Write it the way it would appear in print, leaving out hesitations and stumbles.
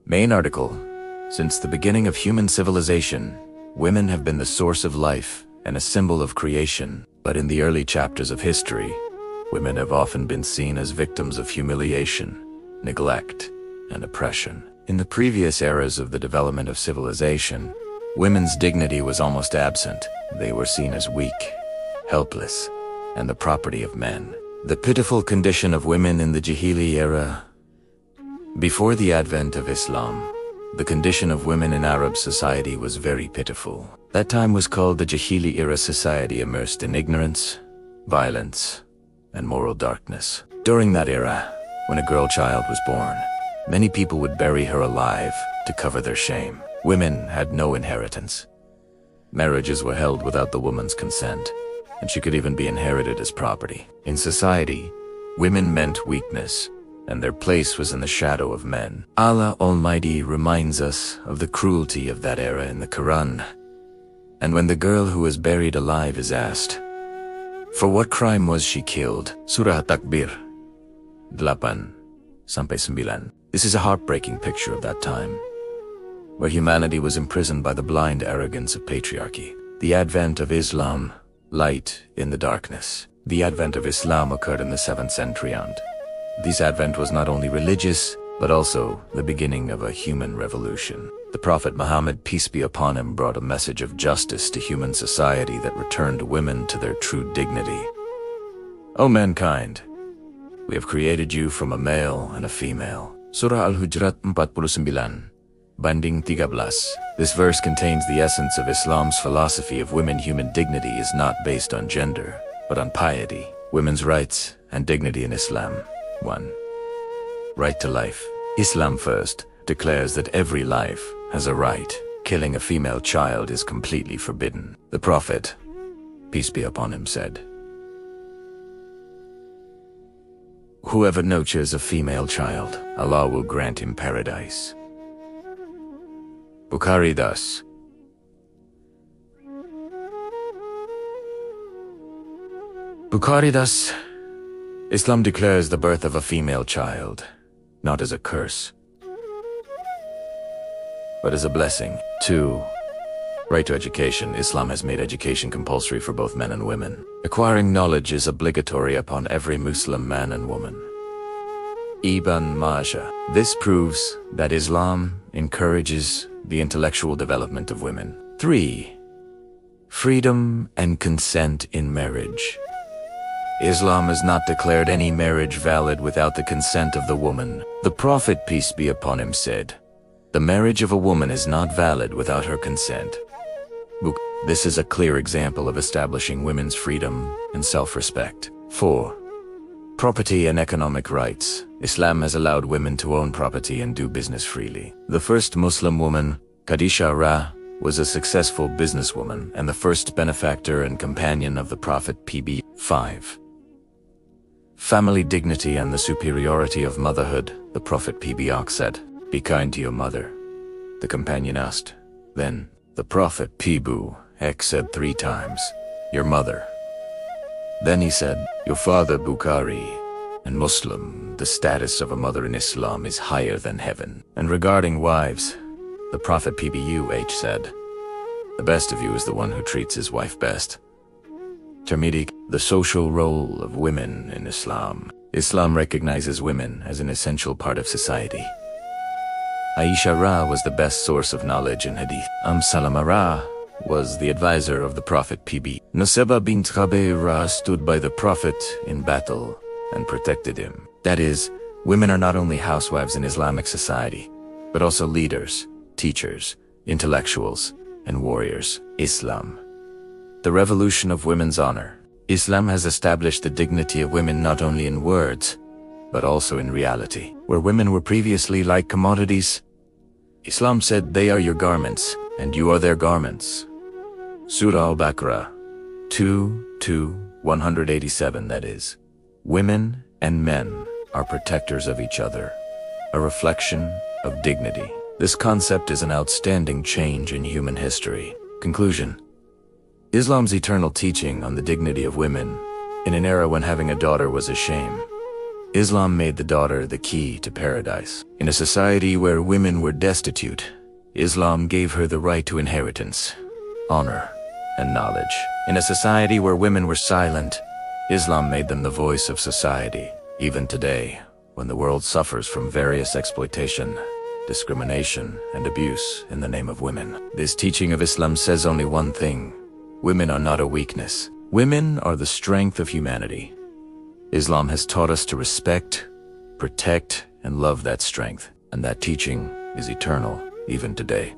Main article. Since the beginning of human civilization, women have been the source of life and a symbol of creation. But in the early chapters of history, women have often been seen as victims of humiliation, neglect, and oppression. In the previous eras of the development of civilization, women's dignity was almost absent. They were seen as weak, helpless, and the property of men. The pitiful condition of women in the Jahili era. Before the advent of Islam, the condition of women in Arab society was very pitiful. That time was called the Jahili era, society immersed in ignorance, violence, and moral darkness. During that era, when a girl child was born, many people would bury her alive to cover their shame. Women had no inheritance. Marriages were held without the woman's consent, and she could even be inherited as property. In society, women meant weakness, and their place was in the shadow of men. Allah Almighty reminds us of the cruelty of that era in the Quran. And when the girl who was buried alive is asked, "For what crime was she killed?" Surah Takbir 8-9. This is a heartbreaking picture of that time, where humanity was imprisoned by the blind arrogance of patriarchy. The advent of Islam, light in the darkness. The advent of Islam occurred in the 7th century, and this advent was not only religious, but also the beginning of a human revolution. The Prophet Muhammad, peace be upon him, brought a message of justice to human society that returned women to their true dignity. O mankind, we have created you from a male and a female. Surah Al-Hujurat 49, Banding 13. This verse contains the essence of Islam's philosophy of women. Human dignity is not based on gender, but on piety. Women's rights and dignity in Islam. 1. Right to life. Islam first declares that every life has a right. Killing a female child is completely forbidden. The Prophet, peace be upon him, said, "Whoever nurtures a female child, Allah will grant him paradise." Bukhari thus. Islam declares the birth of a female child, not as a curse, but as a blessing. 2. Right to education. Islam has made education compulsory for both men and women. Acquiring knowledge is obligatory upon every Muslim man and woman. Ibn Majah. This proves that Islam encourages the intellectual development of women. 3. Freedom and consent in marriage. Islam has not declared any marriage valid without the consent of the woman. The Prophet, peace be upon him, said, "The marriage of a woman is not valid without her consent." This is a clear example of establishing women's freedom and self-respect. 4. Property and economic rights. Islam has allowed women to own property and do business freely. The first Muslim woman, Khadija Ra, was a successful businesswoman and the first benefactor and companion of the Prophet PBUH. 5. Family dignity and the superiority of motherhood. The Prophet PBUH said, "Be kind to your mother." The companion asked, "Then?" The Prophet PBUH said 3 times, "Your mother." Then he said, "Your father." Bukhari and Muslim. The status of a mother in Islam is higher than heaven. And regarding wives, the Prophet PBUH said, "The best of you is the one who treats his wife best." Tirmidhi. The social role of women in Islam. Islam recognizes women as an essential part of society. Aisha Ra was the best source of knowledge in hadith. Salama Ra was the advisor of the Prophet PB. Nusayba bint Khabe Ra stood by the Prophet in battle and protected him. That is, women are not only housewives in Islamic society, but also leaders, teachers, intellectuals, and warriors. Islam. The revolution of women's honor. Islam has established the dignity of women not only in words, but also in reality. Where women were previously like commodities, Islam said, "They are your garments, and you are their garments." Surah Al-Baqarah 2:187. That is, women and men are protectors of each other, a reflection of dignity. This concept is an outstanding change in human history. Conclusion. Islam's eternal teaching on the dignity of women, in an era when having a daughter was a shame, Islam made the daughter the key to paradise. In a society where women were destitute, Islam gave her the right to inheritance, honor, and knowledge. In a society where women were silent, Islam made them the voice of society. Even today, when the world suffers from various exploitation, discrimination, and abuse in the name of women, this teaching of Islam says only one thing: women are not a weakness. Women are the strength of humanity. Islam has taught us to respect, protect, and love that strength, and that teaching is eternal even today.